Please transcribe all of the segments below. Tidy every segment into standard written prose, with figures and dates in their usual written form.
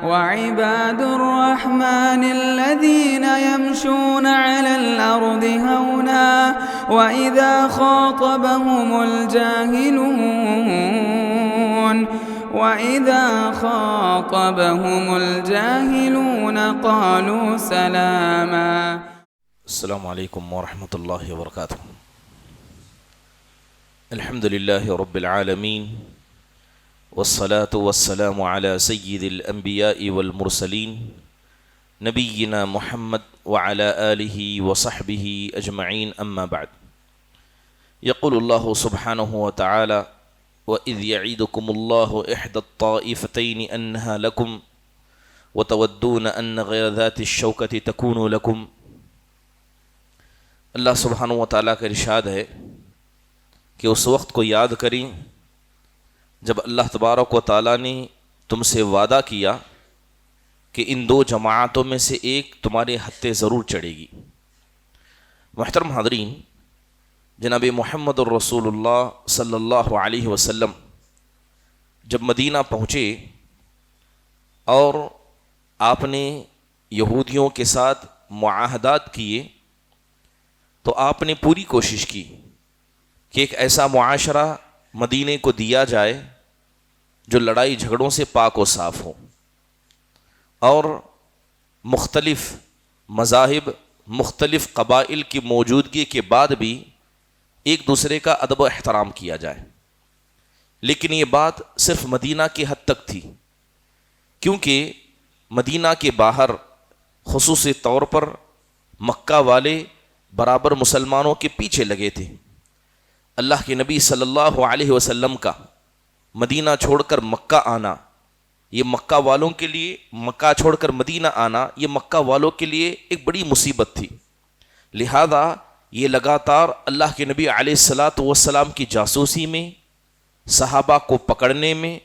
وعباد الرحمن الذين يمشون على الأرض هونا وإذا خاطبهم الجاهلون قالوا سلاما. السلام علیکم ورحمۃ اللہ وبرکاتہ. الحمد للہ رب العالمین والصلاة والسلام على سید الانبیاء والمرسلین نبینا محمد وعلى آلہ وصحبہ اجمعین اما بعد. یقول اللہ سبحانہ وتعالی وَإِذْ يَعِدُكُمُ اللَّهُ إِحْدَى الطَّائِفَتَيْنِ أَنَّهَا لَكُمْ وَتَوَدُّونَ أَنَّ غَيْرَ ذَاتِ الشَّوْكَةِ تَكُونُ لَكُمْ. اللہ سبحانہ وتعالیٰ کا ارشاد ہے کہ اس وقت کو یاد کریں جب اللہ تبارک و تعالیٰ نے تم سے وعدہ کیا کہ ان دو جماعتوں میں سے ایک تمہارے ہتھے ضرور چڑھے گی. محترم حاضرین، جناب محمد الرسول اللہ صلی اللہ علیہ وسلم جب مدینہ پہنچے اور آپ نے یہودیوں کے ساتھ معاہدات کیے تو آپ نے پوری کوشش کی کہ ایک ایسا معاشرہ مدینے کو دیا جائے جو لڑائی جھگڑوں سے پاک و صاف ہو، اور مختلف مذاہب مختلف قبائل کی موجودگی کے بعد بھی ایک دوسرے کا ادب و احترام کیا جائے. لیکن یہ بات صرف مدینہ کی حد تک تھی، کیونکہ مدینہ کے باہر خصوصی طور پر مکہ والے برابر مسلمانوں کے پیچھے لگے تھے. اللہ کے نبی صلی اللہ علیہ وسلم کا مدینہ چھوڑ کر مکہ آنا، یہ مکہ والوں کے لیے، مکہ چھوڑ کر مدینہ آنا یہ مکہ والوں کے لیے ایک بڑی مصیبت تھی. لہذا یہ لگاتار اللہ کے نبی علیہ الصلاۃ والسلام کی جاسوسی میں، صحابہ کو پکڑنے میں،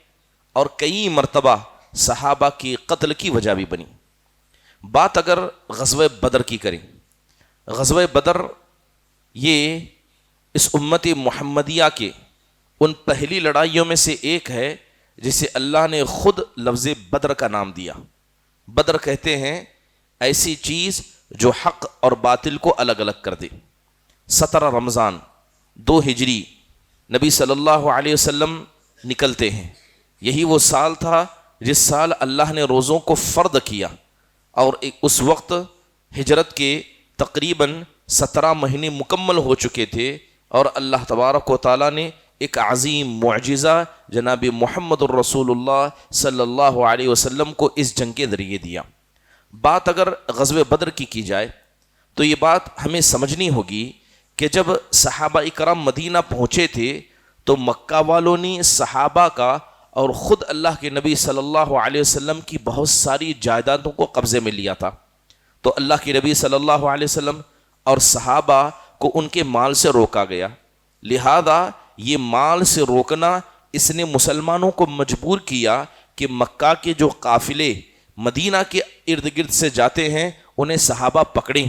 اور کئی مرتبہ صحابہ کی قتل کی وجہ بھی بنی. بات اگر غزوہ بدر کی کریں، غزوہ بدر یہ اس امت محمدیہ کے ان پہلی لڑائیوں میں سے ایک ہے جسے اللہ نے خود لفظ بدر کا نام دیا. بدر کہتے ہیں ایسی چیز جو حق اور باطل کو الگ الگ کر دے. 17 رمضان 2 ہجری نبی صلی اللہ علیہ وسلم نکلتے ہیں. یہی وہ سال تھا جس سال اللہ نے روزوں کو فرض کیا، اور اس وقت ہجرت کے تقریباً 17 مہینے مکمل ہو چکے تھے، اور اللہ تبارک و تعالیٰ نے ایک عظیم معجزہ جناب محمد الرسول اللہ صلی اللہ علیہ وسلم کو اس جنگ کے ذریعے دیا. بات اگر غزوہ بدر کی جائے تو یہ بات ہمیں سمجھنی ہوگی کہ جب صحابہ اکرام مدینہ پہنچے تھے تو مکہ والوں نے صحابہ کا اور خود اللہ کے نبی صلی اللہ علیہ وسلم کی بہت ساری جائیدادوں کو قبضے میں لیا تھا. تو اللہ کے نبی صلی اللہ علیہ وسلم اور صحابہ کو ان کے مال سے روکا گیا. لہذا یہ مال سے روکنا اس نے مسلمانوں کو مجبور کیا کہ مکہ کے جو قافلے مدینہ کے ارد گرد سے جاتے ہیں انہیں صحابہ پکڑیں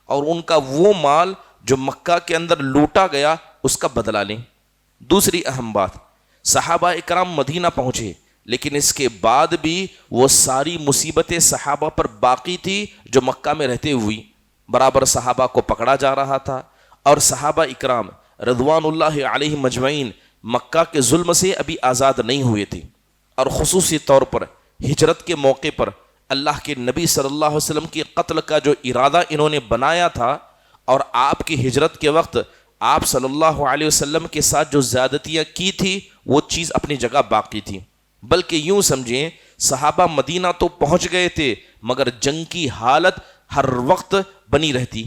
اور ان کا وہ مال جو مکہ کے اندر لوٹا گیا اس کا بدلہ لیں. دوسری اہم بات، صحابہ اکرام مدینہ پہنچے لیکن اس کے بعد بھی وہ ساری مصیبتیں صحابہ پر باقی تھی جو مکہ میں رہتے ہوئی. برابر صحابہ کو پکڑا جا رہا تھا، اور صحابہ اکرام رضوان اللہ علیہ مجمعین مکہ کے ظلم سے ابھی آزاد نہیں ہوئے تھے. اور خصوصی طور پر ہجرت کے موقع پر اللہ کے نبی صلی اللہ علیہ وسلم کے قتل کا جو ارادہ انہوں نے بنایا تھا، اور آپ کی ہجرت کے وقت آپ صلی اللہ علیہ وسلم کے ساتھ جو زیادتیاں کی تھی وہ چیز اپنی جگہ باقی تھی. بلکہ یوں سمجھیں صحابہ مدینہ تو پہنچ گئے تھے مگر جنگ کی حالت ہر وقت بنی رہتی.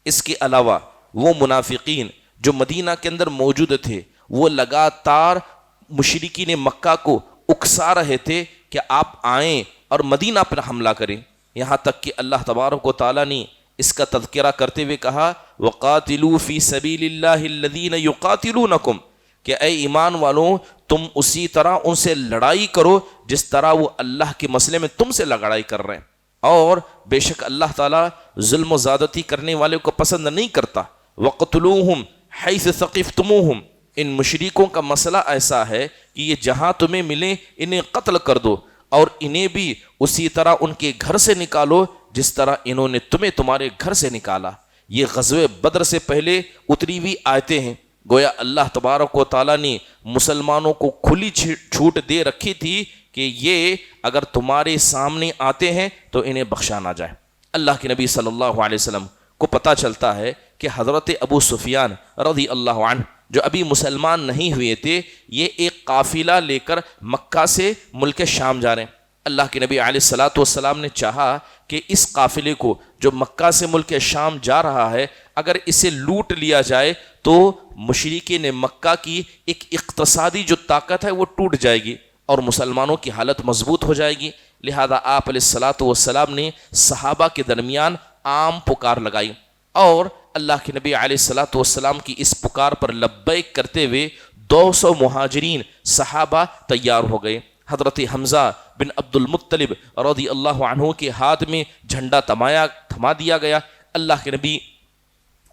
اس کے علاوہ وہ منافقین جو مدینہ کے اندر موجود تھے وہ لگاتار مشرکین مکہ کو اکسا رہے تھے کہ آپ آئیں اور مدینہ پر حملہ کریں. یہاں تک کہ اللہ تبارک و تعالیٰ نے اس کا تذکرہ کرتے ہوئے کہا وَقَاتِلُوا فِي سَبِيلِ اللَّهِ الَّذِينَ يُقَاتِلُونَكُمْ، کہ اے ایمان والوں تم اسی طرح ان سے لڑائی کرو جس طرح وہ اللہ کے مسئلے میں تم سے لڑائی کر رہے ہیں. اور بے شک اللہ تعالیٰ ظلم و زیادتی کرنے والے کو پسند نہیں کرتا. وَقْتُلُوهُمْ حَيْثُ ثَقِفْتُمُوهُمْ، ان مشرکوں کا مسئلہ ایسا ہے کہ یہ جہاں تمہیں ملیں انہیں قتل کر دو، اور انہیں بھی اسی طرح ان کے گھر سے نکالو جس طرح انہوں نے تمہیں تمہارے گھر سے نکالا۔ یہ غزوہ بدر سے پہلے اتری ہوئی آیتیں ہیں۔ گویا اللہ تبارک و تعالیٰ نے مسلمانوں کو کھلی چھوٹ دے رکھی تھی کہ یہ اگر تمہارے سامنے آتے ہیں تو انہیں بخشا نہ جائے۔ اللہ کے نبی صلی اللہ علیہ وسلم کو پتہ چلتا ہے کہ حضرت ابو سفیان رضی اللہ عنہ جو ابھی مسلمان نہیں ہوئے تھے، یہ ایک قافلہ لے کر مکہ سے ملک شام جا رہے ہیں۔ اللہ کے نبی علیہ الصلاۃ والسلام نے چاہا کہ اس قافلے کو جو مکہ سے ملک شام جا رہا ہے اگر اسے لوٹ لیا جائے تو مشرکین مکہ کی ایک اقتصادی جو طاقت ہے وہ ٹوٹ جائے گی اور مسلمانوں کی حالت مضبوط ہو جائے گی۔ لہذا آپ علیہ الصلاۃ والسلام نے صحابہ کے درمیان عام پکار لگائی اور اللہ کے نبی علیہ الصلاۃ والسلام کی اس پکار پر لبیک کرتے ہوئے 200 مہاجرین صحابہ تیار ہو گئے۔ حضرت حمزہ بن عبد المطلب رضی اللہ عنہ کے ہاتھ میں جھنڈا تھما دیا گیا۔ اللہ کے نبی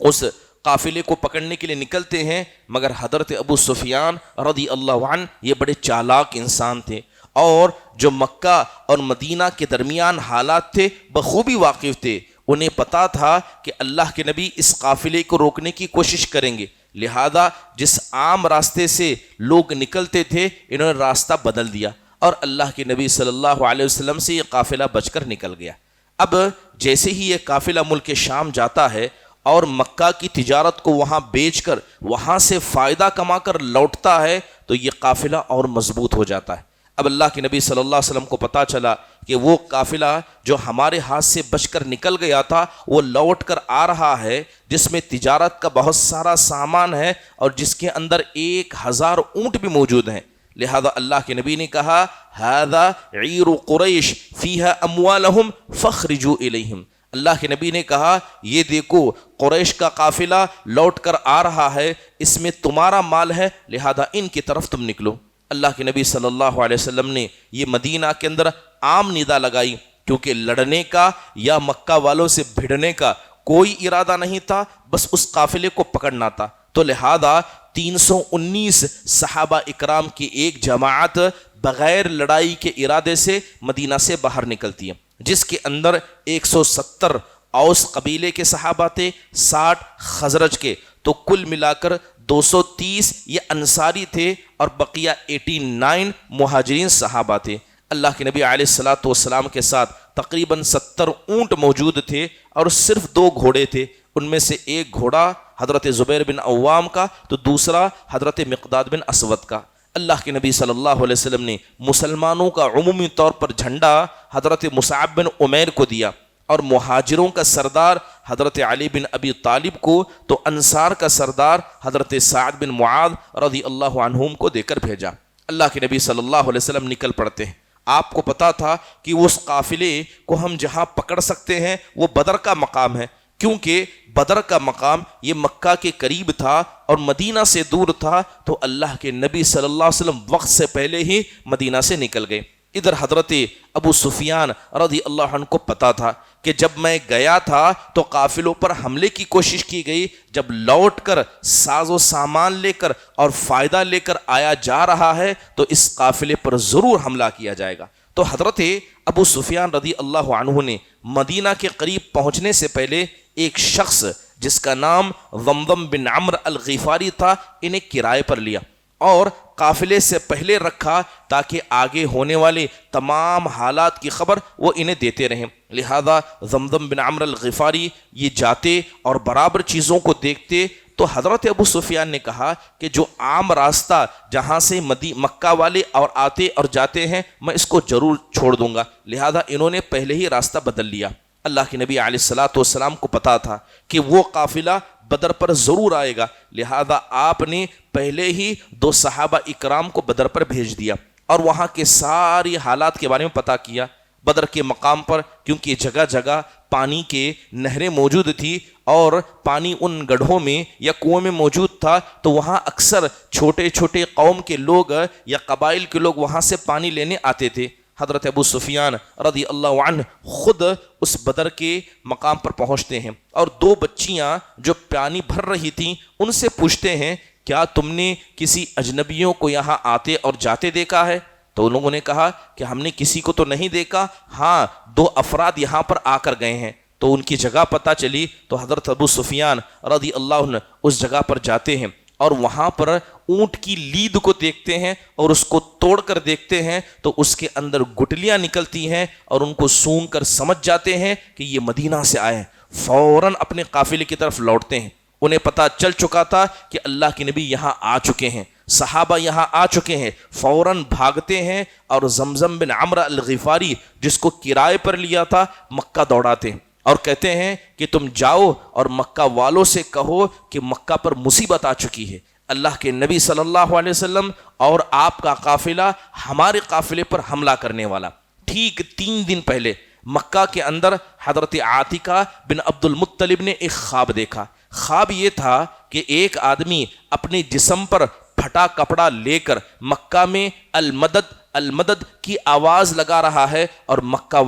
اس قافلے کو پکڑنے کے لیے نکلتے ہیں، مگر حضرت ابو سفیان رضی اللہ عنہ یہ بڑے چالاک انسان تھے اور جو مکہ اور مدینہ کے درمیان حالات تھے بخوبی واقف تھے۔ انہیں پتا تھا کہ اللہ کے نبی اس قافلے کو روکنے کی کوشش کریں گے، لہذا جس عام راستے سے لوگ نکلتے تھے انہوں نے راستہ بدل دیا اور اللہ کے نبی صلی اللہ علیہ وسلم سے یہ قافلہ بچ کر نکل گیا۔ اب جیسے ہی یہ قافلہ ملک شام جاتا ہے اور مکہ کی تجارت کو وہاں بیچ کر وہاں سے فائدہ کما کر لوٹتا ہے تو یہ قافلہ اور مضبوط ہو جاتا ہے۔ اب اللہ کے نبی صلی اللہ علیہ وسلم کو پتا چلا کہ وہ قافلہ جو ہمارے ہاتھ سے بچ کر نکل گیا تھا وہ لوٹ کر آ رہا ہے، جس میں تجارت کا بہت سارا سامان ہے اور جس کے اندر 1000 اونٹ بھی موجود ہیں۔ لہذا اللہ کے نبی نے کہا ھذا عیر قریش فیہا اموالہم فاخرجوا الیہم۔ اللہ کے نبی نے کہا یہ دیکھو قریش کا قافلہ لوٹ کر آ رہا ہے، اس میں تمہارا مال ہے، لہذا ان کی طرف تم نکلو۔ اللہ کے نبی صلی اللہ علیہ وسلم نے یہ مدینہ کے اندر عام ندا لگائی، کیونکہ لڑنے کا یا مکہ والوں سے بھیڑنے کا کوئی ارادہ نہیں تھا، بس اس قافلے کو پکڑنا تھا۔ تو لہذا 319 صحابہ اکرام کی ایک جماعت بغیر لڑائی کے ارادے سے مدینہ سے باہر نکلتی ہے، جس کے اندر 170 اوس قبیلے کے صحابہ تھے، 60 خزرج کے، تو کل ملا کر 230 یہ انصاری تھے اور بقیہ 89 مہاجرین صحابہ تھے۔ اللہ کے نبی علیہ الصلاۃ والسلام کے ساتھ تقریباً 70 اونٹ موجود تھے اور صرف 2 گھوڑے تھے، ان میں سے ایک گھوڑا حضرت زبیر بن عوام کا تو دوسرا حضرت مقداد بن اسود کا۔ اللہ کے نبی صلی اللہ علیہ وسلم نے مسلمانوں کا عمومی طور پر جھنڈا حضرت مصعب بن عمیر کو دیا اور مہاجروں کا سردار حضرت علی بن ابی طالب کو تو انصار کا سردار حضرت سعد بن معاذ رضی اللہ عنہم کو دے کر بھیجا۔ اللہ کے نبی صلی اللہ علیہ وسلم نکل پڑتے ہیں۔ آپ کو پتا تھا کہ اس قافلے کو ہم جہاں پکڑ سکتے ہیں وہ بدر کا مقام ہے، کیونکہ بدر کا مقام یہ مکہ کے قریب تھا اور مدینہ سے دور تھا، تو اللہ کے نبی صلی اللہ علیہ وسلم وقت سے پہلے ہی مدینہ سے نکل گئے۔ ادھر حضرت ابو سفیان رضی اللہ عنہ کو پتا تھا کہ جب میں گیا تھا تو قافلوں پر حملے کی کوشش کی گئی، جب لوٹ کر ساز و سامان لے کر اور فائدہ لے کر آیا جا رہا ہے تو اس قافلے پر ضرور حملہ کیا جائے گا۔ تو حضرت ابو سفیان رضی اللہ عنہ نے مدینہ کے قریب پہنچنے سے پہلے ایک شخص جس کا نام ضمضم بن عمرو الغفاری تھا انہیں کرائے پر لیا اور قافلے سے پہلے رکھا تاکہ آگے ہونے والے تمام حالات کی خبر وہ انہیں دیتے رہیں۔ لہذا ضمضم بن عمرو الغفاری یہ جاتے اور برابر چیزوں کو دیکھتے تو حضرت ابو سفیان نے کہا کہ جو عام راستہ جہاں سے مکہ والے اور آتے اور جاتے ہیں میں اس کو ضرور چھوڑ دوں گا، لہذا انہوں نے پہلے ہی راستہ بدل لیا۔ اللہ کے نبی علیہ الصلاۃ والسلام کو پتا تھا کہ وہ قافلہ بدر پر ضرور آئے گا، لہذا آپ نے پہلے ہی 2 صحابہ اکرام کو بدر پر بھیج دیا اور وہاں کے ساری حالات کے بارے میں پتا کیا۔ بدر کے مقام پر کیونکہ جگہ جگہ پانی کے نہریں موجود تھی اور پانی ان گڑھوں میں یا کنویں میں موجود تھا، تو وہاں اکثر چھوٹے چھوٹے قوم کے لوگ یا قبائل کے لوگ وہاں سے پانی لینے آتے تھے۔ حضرت ابو سفیان رضی اللہ عنہ خود اس بدر کے مقام پر پہنچتے ہیں اور 2 بچیاں جو پانی بھر رہی تھیں ان سے پوچھتے ہیں کیا تم نے کسی اجنبیوں کو یہاں آتے اور جاتے دیکھا ہے؟ تو ان لوگوں نے کہا کہ ہم نے کسی کو تو نہیں دیکھا، ہاں 2 افراد یہاں پر آ کر گئے ہیں۔ تو ان کی جگہ پتہ چلی تو حضرت ابو سفیان رضی اللہ عنہ اس جگہ پر جاتے ہیں اور وہاں پر اونٹ کی لید کو دیکھتے ہیں اور اس کو توڑ کر دیکھتے ہیں تو اس کے اندر گٹلیاں نکلتی ہیں اور ان کو سونگھ کر سمجھ جاتے ہیں کہ یہ مدینہ سے آئے ہیں۔ فوراً اپنے قافلے کی طرف لوٹتے ہیں۔ انہیں پتہ چل چکا تھا کہ اللہ کے نبی یہاں آ چکے ہیں، صحابہ یہاں آ چکے ہیں۔ فوراً بھاگتے ہیں اور زمزم بن عمرو الغفاری جس کو کرائے پر لیا تھا مکہ دوڑاتے ہیں اور کہتے ہیں کہ تم جاؤ اور مکہ والوں سے کہو کہ مکہ پر مصیبت آ چکی ہے، اللہ کے نبی صلی اللہ علیہ وسلم اور آپ کا قافلہ ہمارے قافلے پر حملہ کرنے والا۔ ٹھیک 3 دن پہلے مکہ کے اندر حضرت عاتکہ بن عبد المطلب نے ایک خواب دیکھا۔ خواب یہ تھا کہ ایک آدمی اپنے جسم پر پھٹا کپڑا لے کر مکہ میں المدد المدد کی آواز لگا رہا ہے اور مکہ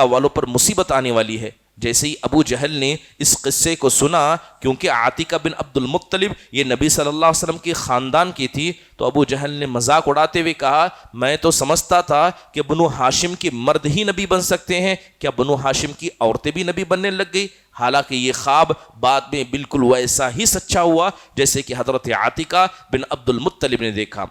والوں پر مصیبت آنے والی ہے۔ جیسے ہی ابو جہل نے اس قصے کو سنا، کیونکہ عاتکہ بن عبد المطلب یہ نبی صلی اللہ علیہ وسلم کے خاندان کی تھی، تو ابو جہل نے مذاق اڑاتے ہوئے کہا میں تو سمجھتا تھا کہ بنو ہاشم کے مرد ہی نبی بن سکتے ہیں، کیا بنو ہاشم کی عورتیں بھی نبی بننے لگ گئی؟ حالانکہ یہ خواب بعد میں بالکل ویسا ہی سچا ہوا جیسے کہ حضرت عاتکہ بن عبد المطلب نے دیکھا۔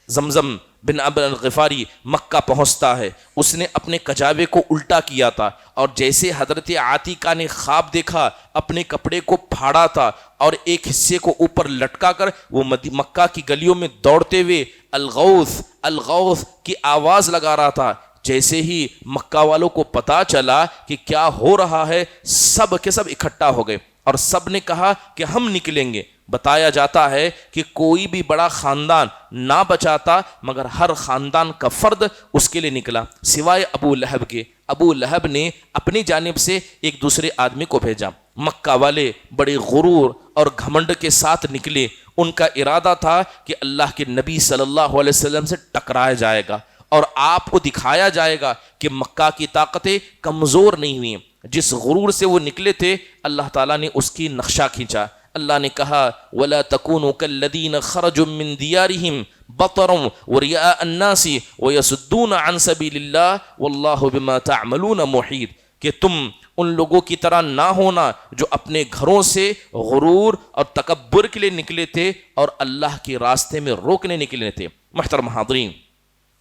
زمزم بن عمرو الغفاری مکہ پہنچتا ہے، اس نے اپنے کجاوے کو الٹا کیا تھا اور جیسے حضرت عاتکہ نے خواب دیکھا اپنے کپڑے کو پھاڑا تھا اور ایک حصے کو اوپر لٹکا کر وہ مکہ کی گلیوں میں دوڑتے ہوئے الغوث الغوث کی آواز لگا رہا تھا۔ جیسے ہی مکہ والوں کو پتا چلا کہ کیا ہو رہا ہے، سب کے سب اکٹھا ہو گئے اور سب نے کہا کہ ہم نکلیں گے۔ بتایا جاتا ہے کہ کوئی بھی بڑا خاندان نہ بچاتا مگر ہر خاندان کا فرد اس کے لیے نکلا سوائے ابو لہب کے۔ ابو لہب نے اپنی جانب سے ایک دوسرے آدمی کو بھیجا۔ مکہ والے بڑے غرور اور گھمنڈ کے ساتھ نکلے۔ ان کا ارادہ تھا کہ اللہ کے نبی صلی اللہ علیہ وسلم سے ٹکرایا جائے گا اور آپ کو دکھایا جائے گا کہ مکہ کی طاقتیں کمزور نہیں ہوئیں۔ جس غرور سے وہ نکلے تھے اللہ تعالیٰ نے اس کی نقشہ کھینچا۔ اللہ نے کہا وَلَا تَكُونُوا كَالَّذِينَ خَرَجُوا مِن دِيَارِهِمْ بَطَرًا وَرِئَاءَ النَّاسِ وَيَصُدُّونَ عَن سَبِيلِ اللَّهِ وَاللَّهُ بِمَا تَعْمَلُونَ مُحِيطٌ، کہ تم ان لوگوں کی طرح نہ ہونا جو اپنے گھروں سے غرور اور تکبر کے لیے نکلے تھے اور اللہ کے راستے میں روکنے نکلے تھے۔ محترم حاضرین،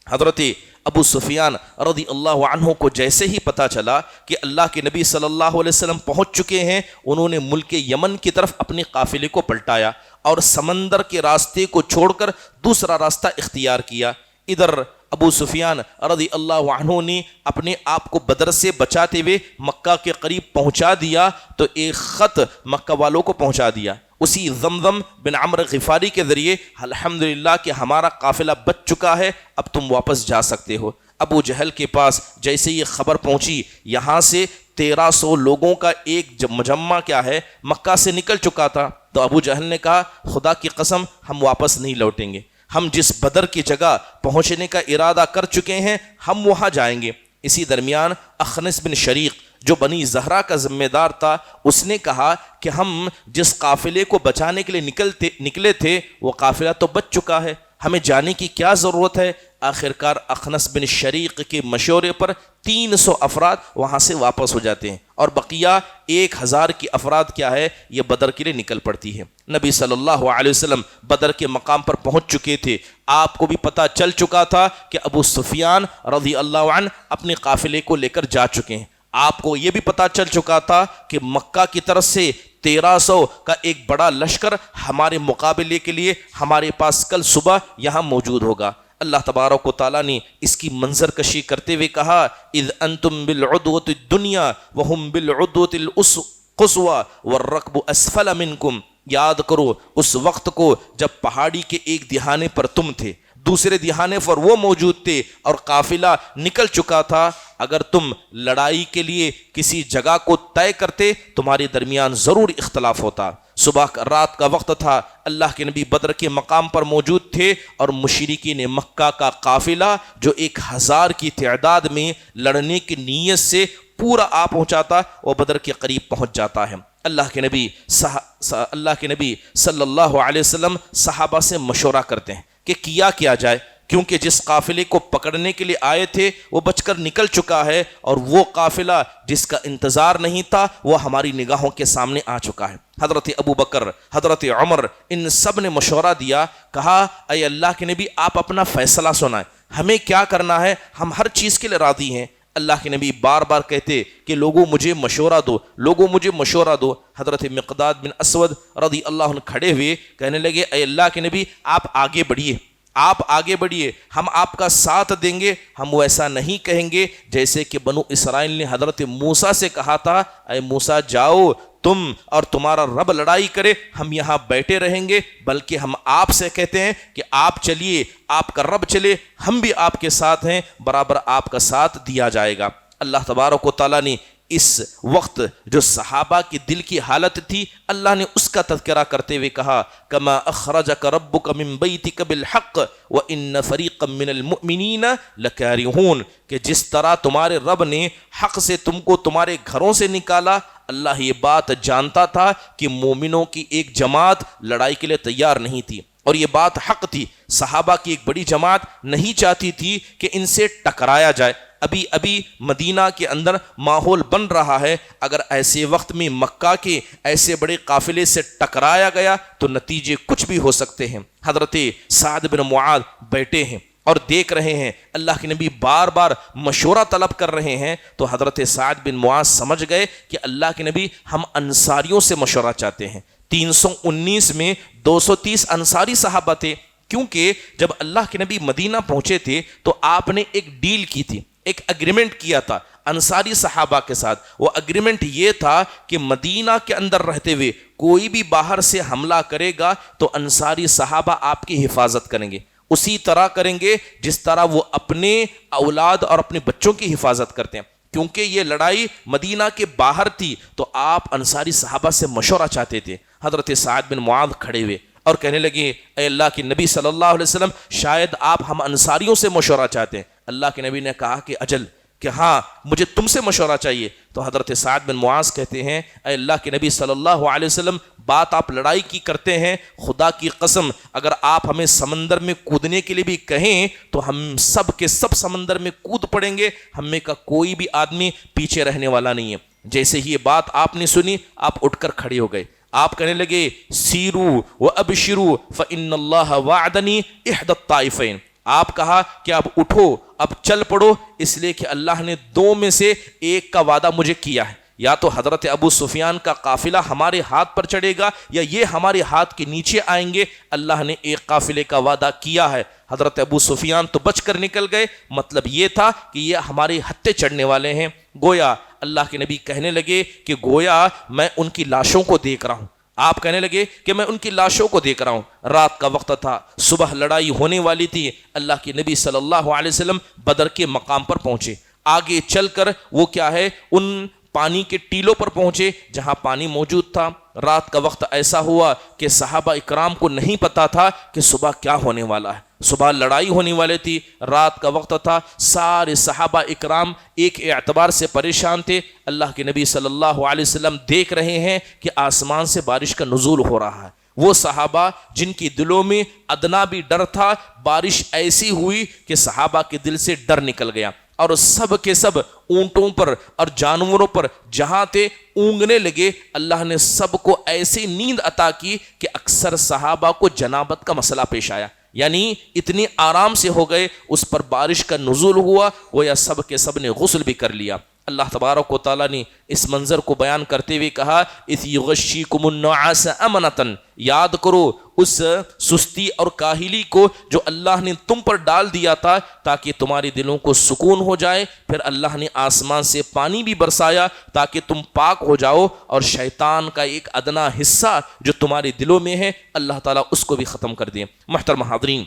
حضرت ابو سفیان رضی اللہ عنہ کو جیسے ہی پتا چلا کہ اللہ کے نبی صلی اللہ علیہ وسلم پہنچ چکے ہیں، انہوں نے ملک یمن کی طرف اپنے قافلے کو پلٹایا اور سمندر کے راستے کو چھوڑ کر دوسرا راستہ اختیار کیا۔ ادھر ابو سفیان رضی اللہ عنہ نے اپنے آپ کو بدر سے بچاتے ہوئے مکہ کے قریب پہنچا دیا تو ایک خط مکہ والوں کو پہنچا دیا اسی زمزم بن عمرو غفاری کے ذریعے، الحمدللہ کہ ہمارا قافلہ بچ چکا ہے، اب تم واپس جا سکتے ہو۔ ابو جہل کے پاس جیسے یہ خبر پہنچی، یہاں سے 1300 لوگوں کا ایک مجمع کیا ہے مکہ سے نکل چکا تھا، تو ابو جہل نے کہا خدا کی قسم ہم واپس نہیں لوٹیں گے، ہم جس بدر کی جگہ پہنچنے کا ارادہ کر چکے ہیں ہم وہاں جائیں گے۔ اسی درمیان اخنس بن شریق جو بنی زہرہ کا ذمہ دار تھا، اس نے کہا کہ ہم جس قافلے کو بچانے کے لیے نکلے تھے وہ قافلہ تو بچ چکا ہے، ہمیں جانے کی کیا ضرورت ہے؟ آخرکار اخنس بن شریق کے مشورے پر 300 افراد وہاں سے واپس ہو جاتے ہیں اور بقیہ 1000 کی افراد کیا ہے یہ بدر کے لیے نکل پڑتی ہے۔ نبی صلی اللہ علیہ وسلم بدر کے مقام پر پہنچ چکے تھے، آپ کو بھی پتہ چل چکا تھا کہ ابو سفیان رضی اللہ عنہ اپنے قافلے کو لے کر جا چکے ہیں، آپ کو یہ بھی پتہ چل چکا تھا کہ مکہ کی طرف سے 1300 کا ایک بڑا لشکر ہمارے مقابلے کے لیے ہمارے پاس کل صبح یہاں موجود ہوگا۔ اللہ تبارک و تعالیٰ نے اس کی منظر کشی کرتے ہوئے کہا اذ انتم بالعدوۃ الدنیا وهم بالعدوۃ القصوى والركب اسفل منکم، یاد کرو اس وقت کو جب پہاڑی کے ایک دہانے پر تم تھے، دوسرے دہانے پر وہ موجود تھے اور قافلہ نکل چکا تھا۔ اگر تم لڑائی کے لیے کسی جگہ کو طے کرتے تمہارے درمیان ضرور اختلاف ہوتا۔ صبح رات کا وقت تھا، اللہ کے نبی بدر کے مقام پر موجود تھے اور مشرکین مکہ کا قافلہ جو 1000 کی تعداد میں لڑنے کی نیت سے پورا آ پہنچا تھا وہ بدر کے قریب پہنچ جاتا ہے۔ اللہ کے نبی صلی اللہ علیہ وسلم صحابہ سے مشورہ کرتے ہیں کہ کیا جائے۔ کیونکہ جس قافلے کو پکڑنے کے لیے آئے تھے وہ بچ کر نکل چکا ہے، اور وہ قافلہ جس کا انتظار نہیں تھا وہ ہماری نگاہوں کے سامنے آ چکا ہے۔ حضرت ابو بکر، حضرت عمر، ان سب نے مشورہ دیا، کہا اے اللہ کے نبی آپ اپنا فیصلہ سنائیں، ہمیں کیا کرنا ہے، ہم ہر چیز کے لیے راضی ہیں۔ اللہ کے نبی بار بار کہتے کہ لوگوں مجھے مشورہ دو، لوگوں مجھے مشورہ دو۔ حضرت مقداد بن اسود رضی اللہ عنہ کھڑے ہوئے کہنے لگے اے اللہ کے نبی آپ آگے بڑھیے، آپ آگے بڑھیے، ہم آپ کا ساتھ دیں گے، ہم ویسا نہیں کہیں گے جیسے کہ بنو اسرائیل نے حضرت موسیٰ سے کہا تھا اے موسیٰ جاؤ تم اور تمہارا رب لڑائی کرے، ہم یہاں بیٹھے رہیں گے، بلکہ ہم آپ سے کہتے ہیں کہ آپ چلیے، آپ کا رب چلے، ہم بھی آپ کے ساتھ ہیں، برابر آپ کا ساتھ دیا جائے گا۔ اللہ تبارک و تعالیٰ نے اس وقت جو صحابہ کی دل کی حالت تھی اللہ نے اس کا تذکرہ کرتے ہوئے کہا کما اخرجک ربک من بیتک بالحق وان فریقا من المؤمنین لکارہون، کہ جس طرح تمہارے رب نے حق سے تم کو تمہارے گھروں سے نکالا، اللہ یہ بات جانتا تھا کہ مومنوں کی ایک جماعت لڑائی کے لیے تیار نہیں تھی، اور یہ بات حق تھی، صحابہ کی ایک بڑی جماعت نہیں چاہتی تھی کہ ان سے ٹکرایا جائے۔ ابھی مدینہ کے اندر ماحول بن رہا ہے، اگر ایسے وقت میں مکہ کے ایسے بڑے قافلے سے ٹکرایا گیا تو نتیجے کچھ بھی ہو سکتے ہیں۔ حضرت سعد بن معاذ بیٹھے ہیں اور دیکھ رہے ہیں اللہ کے نبی بار بار مشورہ طلب کر رہے ہیں، تو حضرت سعد بن معاذ سمجھ گئے کہ اللہ کے نبی ہم انصاریوں سے مشورہ چاہتے ہیں۔ 319 میں 230 انصاری صحابہ تھے، کیونکہ جب اللہ کے نبی مدینہ پہنچے تھے تو آپ نے ایک ڈیل کی تھی، ایک اگریمنٹ کیا تھا انصاری صحابہ کے ساتھ۔ وہ اگریمنٹ یہ تھا کہ مدینہ کے اندر رہتے ہوئے کوئی بھی باہر سے حملہ کرے گا تو انصاری صحابہ آپ کی حفاظت کریں گے، اسی طرح کریں گے جس طرح وہ اپنے اولاد اور اپنے بچوں کی حفاظت کرتے ہیں۔ کیونکہ یہ لڑائی مدینہ کے باہر تھی تو آپ انصاری صحابہ سے مشورہ چاہتے تھے۔ حضرت سعد بن معاذ کھڑے ہوئے اور کہنے لگے اے اللہ کے نبی صلی اللہ علیہ وسلم شاید آپ ہم انصاریوں سے مشورہ چاہتے ہیں۔ اللہ کے نبی نے کہا کہ اجل، کہ ہاں مجھے تم سے مشورہ چاہیے۔ تو حضرت سعد بن معاذ کہتے ہیں اے اللہ کے نبی صلی اللہ علیہ وسلم بات آپ لڑائی کی کرتے ہیں، خدا کی قسم اگر آپ ہمیں سمندر میں کودنے کے لیے بھی کہیں تو ہم سب کے سب سمندر میں کود پڑیں گے، ہم میں کا کوئی بھی آدمی پیچھے رہنے والا نہیں ہے۔ جیسے ہی یہ بات آپ نے سنی آپ اٹھ کر کھڑے ہو گئے، آپ کہنے لگے سیرو و ابشرو فإن اللہ وعدنی احدى الطائفین، آپ کہا کہ اب اٹھو، اب چل پڑو، اس لیے کہ اللہ نے دو میں سے ایک کا وعدہ مجھے کیا ہے، یا تو حضرت ابو سفیان کا قافلہ ہمارے ہاتھ پر چڑھے گا یا یہ ہمارے ہاتھ کے نیچے آئیں گے، اللہ نے ایک قافلے کا وعدہ کیا ہے۔ حضرت ابو سفیان تو بچ کر نکل گئے، مطلب یہ تھا کہ یہ ہمارے ہتھے چڑھنے والے ہیں۔ گویا اللہ کے نبی کہنے لگے کہ گویا میں ان کی لاشوں کو دیکھ رہا ہوں، آپ کہنے لگے کہ میں ان کی لاشوں کو دیکھ رہا ہوں۔ رات کا وقت تھا، صبح لڑائی ہونے والی تھی، اللہ کے نبی صلی اللہ علیہ وسلم بدر کے مقام پر پہنچے، آگے چل کر وہ کیا ہے ان پانی کے ٹیلوں پر پہنچے جہاں پانی موجود تھا۔ رات کا وقت ایسا ہوا کہ صحابہ اکرام کو نہیں پتا تھا کہ صبح کیا ہونے والا ہے، صبح لڑائی ہونے والی تھی، رات کا وقت تھا، سارے صحابہ اکرام ایک اعتبار سے پریشان تھے۔ اللہ کے نبی صلی اللہ علیہ وسلم دیکھ رہے ہیں کہ آسمان سے بارش کا نزول ہو رہا ہے۔ وہ صحابہ جن کی دلوں میں ادنا بھی ڈر تھا، بارش ایسی ہوئی کہ صحابہ کے دل سے ڈر نکل گیا، اور سب کے سب اونٹوں پر اور جانوروں پر جہاں تھے اونگنے لگے۔ اللہ نے سب کو ایسی نیند عطا کی کہ اکثر صحابہ کو جنابت کا مسئلہ پیش آیا، یعنی اتنی آرام سے ہو گئے، اس پر بارش کا نزول ہوا، گویا سب کے سب نے غسل بھی کر لیا۔ اللہ تبارک و تعالیٰ نے اس منظر کو بیان کرتے ہوئے کہا اذ یغشیکم النعاس امنۃ، یاد کرو اس سستی اور کاہلی کو جو اللہ نے تم پر ڈال دیا تھا تاکہ تمہارے دلوں کو سکون ہو جائے۔ پھر اللہ نے آسمان سے پانی بھی برسایا تاکہ تم پاک ہو جاؤ، اور شیطان کا ایک ادنا حصہ جو تمہارے دلوں میں ہے اللہ تعالیٰ اس کو بھی ختم کر دے۔ محترم حاضرین،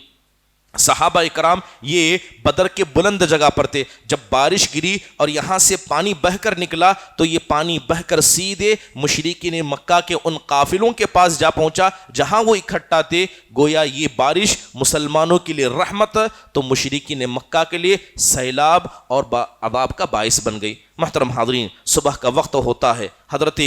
صحابہ اکرام یہ بدر کے بلند جگہ پر تھے، جب بارش گری اور یہاں سے پانی بہہ کر نکلا تو یہ پانی بہہ کر سیدھے مشرکین مکہ کے ان قافلوں کے پاس جا پہنچا جہاں وہ اکٹھا تھے۔ گویا یہ بارش مسلمانوں کے لیے رحمت تو مشرکین مکہ کے لیے سیلاب اور عذاب کا باعث بن گئی۔ محترم حاضرین، صبح کا وقت ہوتا ہے، حضرت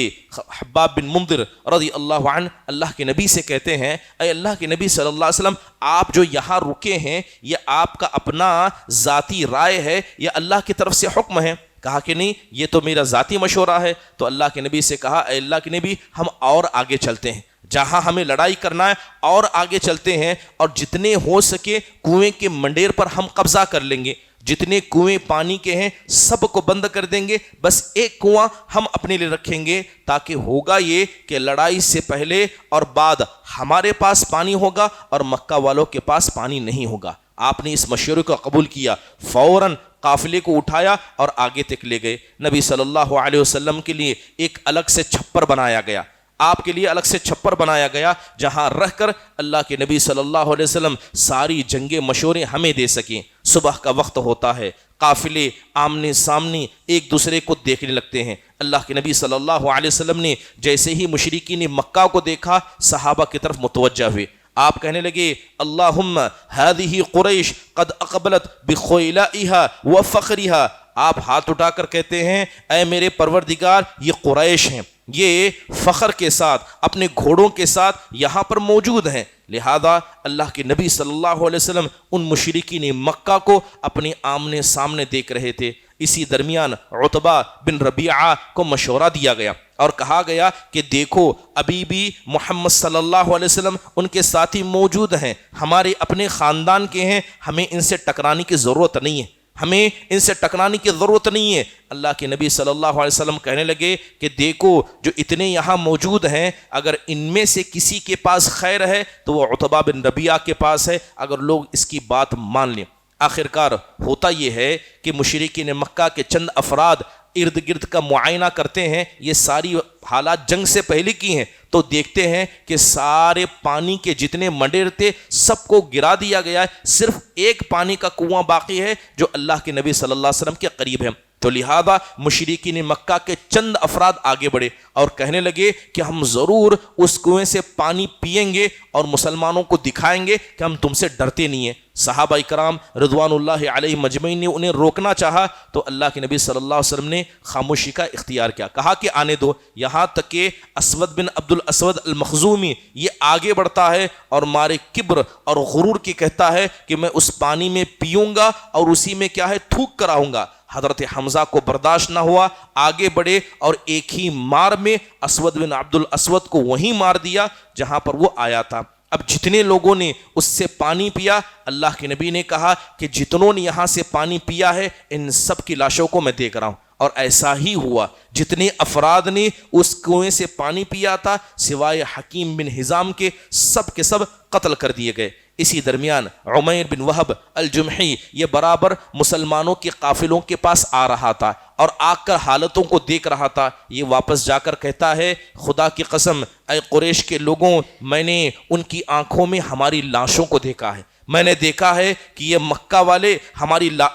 حباب بن منذر رضی اللہ عنہ اللہ کے نبی سے کہتے ہیں، اے اللہ کے نبی صلی اللہ علیہ وسلم، آپ جو یہاں رکے ہیں یہ آپ کا اپنا ذاتی رائے ہے یا اللہ کی طرف سے حکم ہے؟ کہا کہ نہیں، یہ تو میرا ذاتی مشورہ ہے۔ تو اللہ کے نبی سے کہا، اے اللہ کے نبی، ہم اور آگے چلتے ہیں، جہاں ہمیں لڑائی کرنا ہے اور آگے چلتے ہیں، اور جتنے ہو سکے کنویں کے منڈیر پر ہم قبضہ کر لیں گے، جتنے کنویں پانی کے ہیں سب کو بند کر دیں گے، بس ایک کنواں ہم اپنے لیے رکھیں گے، تاکہ ہوگا یہ کہ لڑائی سے پہلے اور بعد ہمارے پاس پانی ہوگا اور مکہ والوں کے پاس پانی نہیں ہوگا۔ آپ نے اس مشورے کو قبول کیا، فوراً قافلے کو اٹھایا اور آگے تک لے گئے۔ نبی صلی اللہ علیہ وسلم کے لیے ایک الگ سے چھپر بنایا گیا، آپ کے لیے الگ سے چھپر بنایا گیا، جہاں رہ کر اللہ کے نبی صلی اللہ علیہ وسلم ساری جنگیں مشورے ہمیں دے سکیں۔ صبح کا وقت ہوتا ہے، قافلے آمنے سامنے ایک دوسرے کو دیکھنے لگتے ہیں۔ اللہ کے نبی صلی اللہ علیہ وسلم نے جیسے ہی مشرکین مکہ کو دیکھا، صحابہ کی طرف متوجہ ہوئے، آپ کہنے لگے، اللہم ہذہ قریش قد اقبلت بخیلائہا وفخرہا۔ آپ ہاتھ اٹھا کر کہتے ہیں، اے میرے پروردگار، یہ قریش ہیں، یہ فخر کے ساتھ اپنے گھوڑوں کے ساتھ یہاں پر موجود ہیں۔ لہذا اللہ کے نبی صلی اللہ علیہ وسلم ان مشرکین مکہ کو اپنے آمنے سامنے دیکھ رہے تھے۔ اسی درمیان عتبہ بن ربیعہ کو مشورہ دیا گیا اور کہا گیا کہ دیکھو، ابھی بھی محمد صلی اللہ علیہ وسلم ان کے ساتھی موجود ہیں، ہمارے اپنے خاندان کے ہیں، ہمیں ان سے ٹکرانے کی ضرورت نہیں ہے، ہمیں ان سے ٹکرانے کی ضرورت نہیں ہے۔ اللہ کے نبی صلی اللہ علیہ وسلم کہنے لگے کہ دیکھو، جو اتنے یہاں موجود ہیں، اگر ان میں سے کسی کے پاس خیر ہے تو وہ عتبہ بن ربیعہ کے پاس ہے، اگر لوگ اس کی بات مان لیں۔ آخرکار ہوتا یہ ہے کہ مشرکین مکہ کے چند افراد ارد گرد کا معائنہ کرتے ہیں، یہ ساری حالات جنگ سے پہلے کی ہیں، تو دیکھتے ہیں کہ سارے پانی کے جتنے منڈیر تھے سب کو گرا دیا گیا ہے، صرف ایک پانی کا کنواں باقی ہے جو اللہ کے نبی صلی اللہ علیہ وسلم کے قریب ہے۔ تو لہذا مشرکین مکہ کے چند افراد آگے بڑھے اور کہنے لگے کہ ہم ضرور اس کنویں سے پانی پئیں گے اور مسلمانوں کو دکھائیں گے کہ ہم تم سے ڈرتے نہیں ہیں۔ صحابہ کرام رضوان اللہ علیہ مجمعین نے انہیں روکنا چاہا تو اللہ کے نبی صلی اللہ علیہ وسلم نے خاموشی کا اختیار کیا، کہا کہ آنے دو، یہاں تک کہ اسود بن عبد الاسود المخزومی یہ آگے بڑھتا ہے اور مارے کبر اور غرور کی کہتا ہے کہ میں اس پانی میں پیوں گا اور اسی میں کیا ہے تھوک کر آؤں گا۔ حضرت حمزہ کو برداشت نہ ہوا، آگے بڑھے اور ایک ہی مار میں اسود بن عبد الاسود کو وہیں مار دیا جہاں پر وہ آیا تھا۔ اب جتنے لوگوں نے اس سے پانی پیا، اللہ کے نبی نے کہا کہ جتنوں نے یہاں سے پانی پیا ہے ان سب کی لاشوں کو میں دیکھ رہا ہوں، اور ایسا ہی ہوا، جتنے افراد نے اس کنویں سے پانی پیا تھا سوائے حکیم بن حزام کے سب قتل کر دیے گئے۔ اسی درمیان عمیر بن وہب الجمحی یہ برابر مسلمانوں کے قافلوں کے پاس آ رہا تھا اور آ کر حالتوں کو دیکھ رہا تھا۔ یہ واپس جا کر کہتا ہے، خدا کی قسم اے قریش کے لوگوں، میں نے ان کی آنکھوں میں ہماری لاشوں کو دیکھا ہے، میں نے دیکھا ہے کہ یہ مکہ والے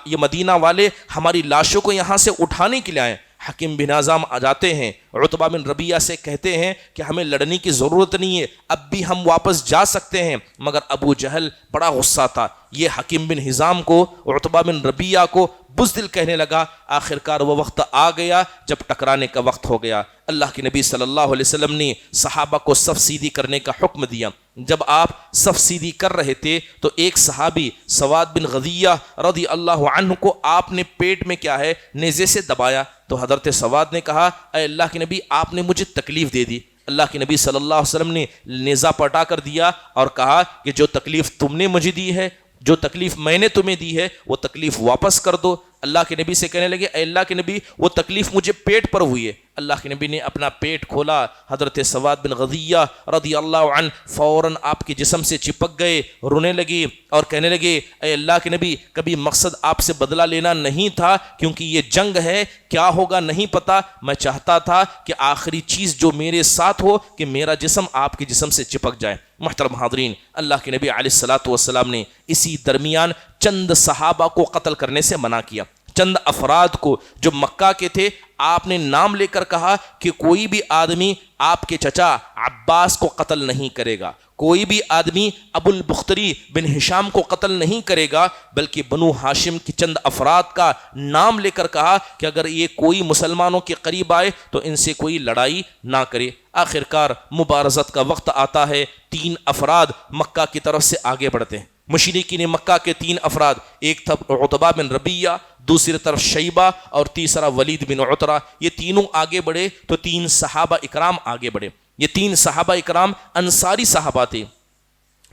یہ مدینہ والے ہماری لاشوں کو یہاں سے اٹھانے کے لیے آئے۔ حکیم بن حزام آ جاتے ہیں، عتبہ بن ربیعہ سے کہتے ہیں کہ ہمیں لڑنے کی ضرورت نہیں ہے، اب بھی ہم واپس جا سکتے ہیں، مگر ابو جہل بڑا غصہ تھا، یہ حکیم بن حزام کو، عتبہ بن ربیعہ کو بزدل کہنے لگا۔ آخرکار وہ وقت آ گیا جب ٹکرانے کا وقت ہو گیا۔ اللہ کے نبی صلی اللہ علیہ وسلم نے صحابہ کو صف سیدھی کرنے کا حکم دیا۔ جب آپ صف سیدھی کر رہے تھے تو ایک صحابی سواد بن غزیہ رضی اللہ عنہ کو آپ نے پیٹ میں کیا ہے نیزے سے دبایا، تو حضرت سواد نے کہا، اے اللہ کے نبی، آپ نے مجھے تکلیف دے دی۔ اللہ کے نبی صلی اللہ علیہ وسلم نے نیزہ پلٹا کر دیا اور کہا کہ جو تکلیف تم نے مجھے دی ہے، جو تکلیف میں نے تمہیں دی ہے، وہ تکلیف واپس کر دو۔ اللہ کے نبی سے کہنے لگے، اے اللہ کے نبی، وہ تکلیف مجھے پیٹ پر ہوئی ہے۔ اللہ کے نبی نے اپنا پیٹ کھولا، حضرت سواد بن غزیہ رضی اللہ عنہ فوراً آپ کے جسم سے چپک گئے، رونے لگے اور کہنے لگے، اے اللہ کے نبی، کبھی مقصد آپ سے بدلہ لینا نہیں تھا، کیونکہ یہ جنگ ہے، کیا ہوگا نہیں پتا، میں چاہتا تھا کہ آخری چیز جو میرے ساتھ ہو کہ میرا جسم آپ کے جسم سے چپک جائے۔ محترم حاضرین، اللہ کے نبی علیہ الصلوۃ والسلام نے اسی درمیان چند صحابہ کو قتل کرنے سے منع کیا، چند افراد کو جو مکہ کے تھے آپ نے نام لے کر کہا کہ کوئی بھی آدمی آپ کے چچا عباس کو قتل نہیں کرے گا، کوئی بھی آدمی ابو البختری بن ہشام کو قتل نہیں کرے گا، بلکہ بنو ہاشم کی چند افراد کا نام لے کر کہا کہ اگر یہ کوئی مسلمانوں کے قریب آئے تو ان سے کوئی لڑائی نہ کرے۔ آخر کار مبارزت کا وقت آتا ہے، 3 افراد مکہ کی طرف سے آگے بڑھتے ہیں، مشرکین مکہ کے 3 افراد، ایک تھا عتبہ بن ربیہ، دوسری طرف شیبہ اور تیسرا ولید بن عتبہ، یہ تینوں آگے بڑھے تو 3 صحابہ اکرام آگے بڑھے۔ یہ 3 صحابہ اکرام انصاری صحابہ تھے،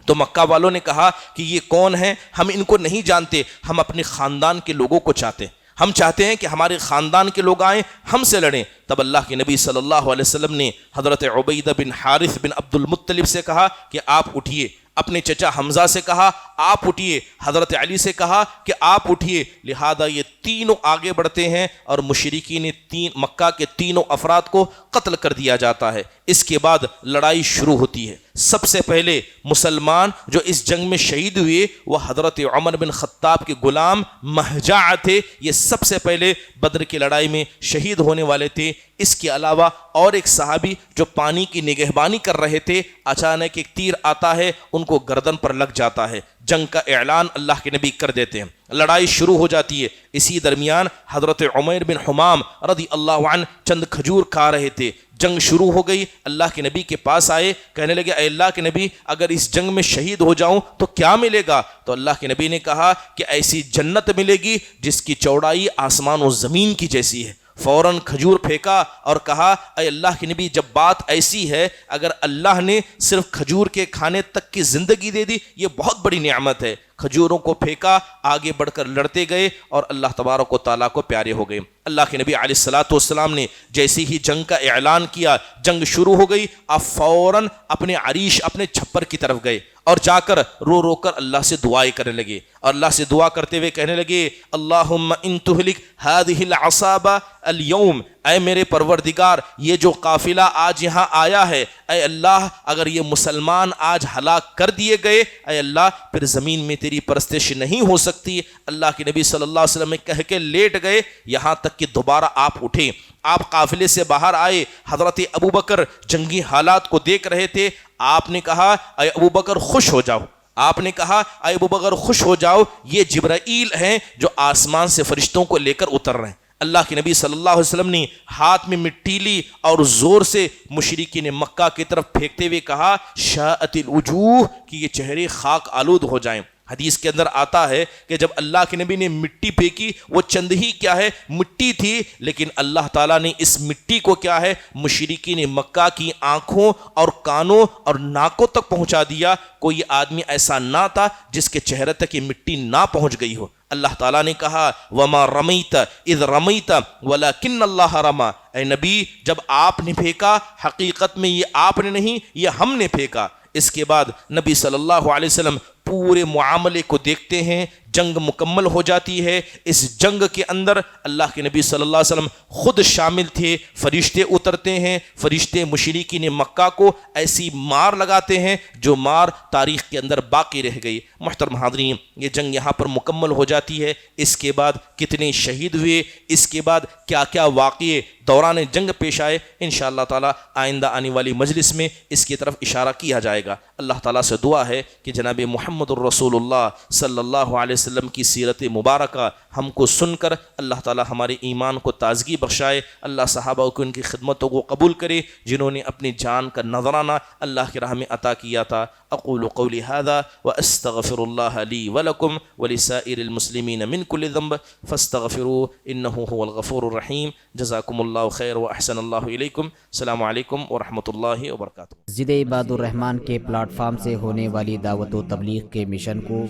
تو مکہ والوں نے کہا کہ یہ کون ہیں، ہم ان کو نہیں جانتے، ہم اپنے خاندان کے لوگوں کو چاہتے ہیں، ہم چاہتے ہیں کہ ہمارے خاندان کے لوگ آئیں ہم سے لڑیں۔ تب اللہ کے نبی صلی اللہ علیہ وسلم نے حضرت عبیدہ بن حارث بن عبد المطلب سے کہا کہ آپ اٹھیے، اپنے چچا حمزہ سے کہا آپ اٹھیے، حضرت علی سے کہا کہ آپ اٹھیے، لہذا یہ تینوں آگے بڑھتے ہیں اور مشرکین مکہ کے 3 افراد کو قتل کر دیا جاتا ہے۔ اس کے بعد لڑائی شروع ہوتی ہے۔ سب سے پہلے مسلمان جو اس جنگ میں شہید ہوئے وہ حضرت عمر بن خطاب کے غلام مہجع تھے، یہ سب سے پہلے بدر کی لڑائی میں شہید ہونے والے تھے۔ اس کے علاوہ اور ایک صحابی جو پانی کی نگہبانی کر رہے تھے، اچانک ایک تیر آتا ہے، ان کو گردن پر لگ جاتا ہے، جنگ کا اعلان اللہ کے نبی کر دیتے ہیں، لڑائی شروع ہو جاتی ہے۔ اسی درمیان حضرت عمیر بن حمام رضی اللہ عنہ چند کھجور کھا رہے تھے، جنگ شروع ہو گئی، اللہ کے نبی کے پاس آئے، کہنے لگے اے اللہ کے نبی اگر اس جنگ میں شہید ہو جاؤں تو کیا ملے گا؟ تو اللہ کے نبی نے کہا کہ ایسی جنت ملے گی جس کی چوڑائی آسمان و زمین کی جیسی ہے۔ فوراً کھجور پھینکا اور کہا اے اللہ کے نبی جب بات ایسی ہے، اگر اللہ نے صرف کھجور کے کھانے تک کی زندگی دے دی یہ بہت بڑی نعمت ہے۔ کھجوروں کو پھینکا، آگے بڑھ کر لڑتے گئے اور اللہ تبارک و تعالیٰ کو پیارے ہو گئے۔ اللہ کے نبی علیہ الصلاۃ والسلام نے جیسے ہی جنگ کا اعلان کیا، جنگ شروع ہو گئی، آپ فوراً اپنے عریش اپنے چھپر کی طرف گئے اور جا کر رو رو کر اللہ سے دعائیں کرنے لگے، اور اللہ سے دعا کرتے ہوئے کہنے لگے اللہم ان تہلک ہذہ العصابہ اليوم، اے میرے پروردگار یہ جو قافلہ آج یہاں آیا ہے، اے اللہ اگر یہ مسلمان آج ہلاک کر دیے گئے، اے اللہ پھر زمین میں تیری پرستش نہیں ہو سکتی۔ اللہ کے نبی صلی اللہ علیہ وسلم کہہ کے لیٹ گئے، یہاں تک کہ دوبارہ آپ اٹھے، آپ قافلے سے باہر آئے، حضرت ابوبکر جنگی حالات کو دیکھ رہے تھے، آپ نے کہا اے ابوبکر خوش ہو جاؤ، آپ نے کہا اے ابوبکر خوش ہو جاؤ، یہ جبرائیل ہیں جو آسمان سے فرشتوں کو لے کر اتر رہے ہیں۔ اللہ کے نبی صلی اللہ علیہ وسلم نے ہاتھ میں مٹی لی اور زور سے مشرکین مکہ کی طرف پھینکتے ہوئے کہا شاءت الوجوہ، کہ یہ چہرے خاک آلود ہو جائیں۔ حدیث کے اندر آتا ہے کہ جب اللہ کے نبی نے مٹی پھینکی، وہ چند ہی کیا ہے مٹی تھی، لیکن اللہ تعالیٰ نے اس مٹی کو کیا ہے مشرکین مکہ کی آنکھوں اور کانوں اور ناکوں تک پہنچا دیا۔ کوئی آدمی ایسا نہ تھا جس کے چہرے تک یہ مٹی نہ پہنچ گئی ہو۔ اللہ تعالیٰ نے کہا وَمَا رَمَيْتَ اِذْ رَمَيْتَ وَلَكِنَّ اللَّهَ رَمَى، اے نبی جب آپ نے پھینکا حقیقت میں یہ آپ نے نہیں یہ ہم نے پھینکا۔ اس کے بعد نبی صلی اللہ علیہ وسلم پورے معاملے کو دیکھتے ہیں، جنگ مکمل ہو جاتی ہے۔ اس جنگ کے اندر اللہ کے نبی صلی اللہ علیہ وسلم خود شامل تھے، فرشتے اترتے ہیں، فرشتے مشرکین مکہ کو ایسی مار لگاتے ہیں جو مار تاریخ کے اندر باقی رہ گئی۔ محترم حاضرین، یہ جنگ یہاں پر مکمل ہو جاتی ہے۔ اس کے بعد کتنے شہید ہوئے، اس کے بعد کیا کیا واقعے دوران جنگ پیش آئے، انشاءاللہ تعالی آئندہ آنے والی مجلس میں اس کی طرف اشارہ کیا جائے گا۔ اللہ تعالیٰ سے دعا ہے کہ جناب محمد الرسول اللہ صلی اللہ علیہ وسلم کی سیرت مبارکہ ہم کو سن کر اللہ تعالیٰ ہمارے ایمان کو تازگی بخشائے، اللہ صحابہ کو ان کی خدمتوں کو قبول کرے جنہوں نے اپنی جان کا نذرانہ اللہ کی راہ میں عطا کیا تھا۔ اقول قولی ھذا واستغفر اللہ لی ولکم ولسائر المسلمین من کل ذنب فاستغفروہ انہ هو الغفور الرحیم۔ جزاکم اللہ خیر واحسن اللہ علیکم۔ السلام علیکم ورحمۃ اللہ وبرکاتہ۔ ضد عباد الرحمن کے پلیٹ فارم سے ہونے والی دعوت و تبلیغ کے مشن کو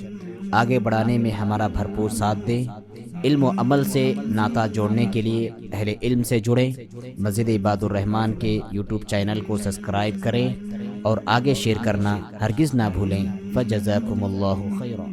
آگے بڑھانے میں ہمارا بھرپور ساتھ دیں۔ علم و عمل سے ناطہ جوڑنے کے لیے اہل علم سے جڑیں۔ مسجد عباد الرحمن کے یوٹیوب چینل کو سبسکرائب کریں اور آگے شیئر کرنا ہرگز نہ بھولیں۔ فجزاکم اللہ خیرا۔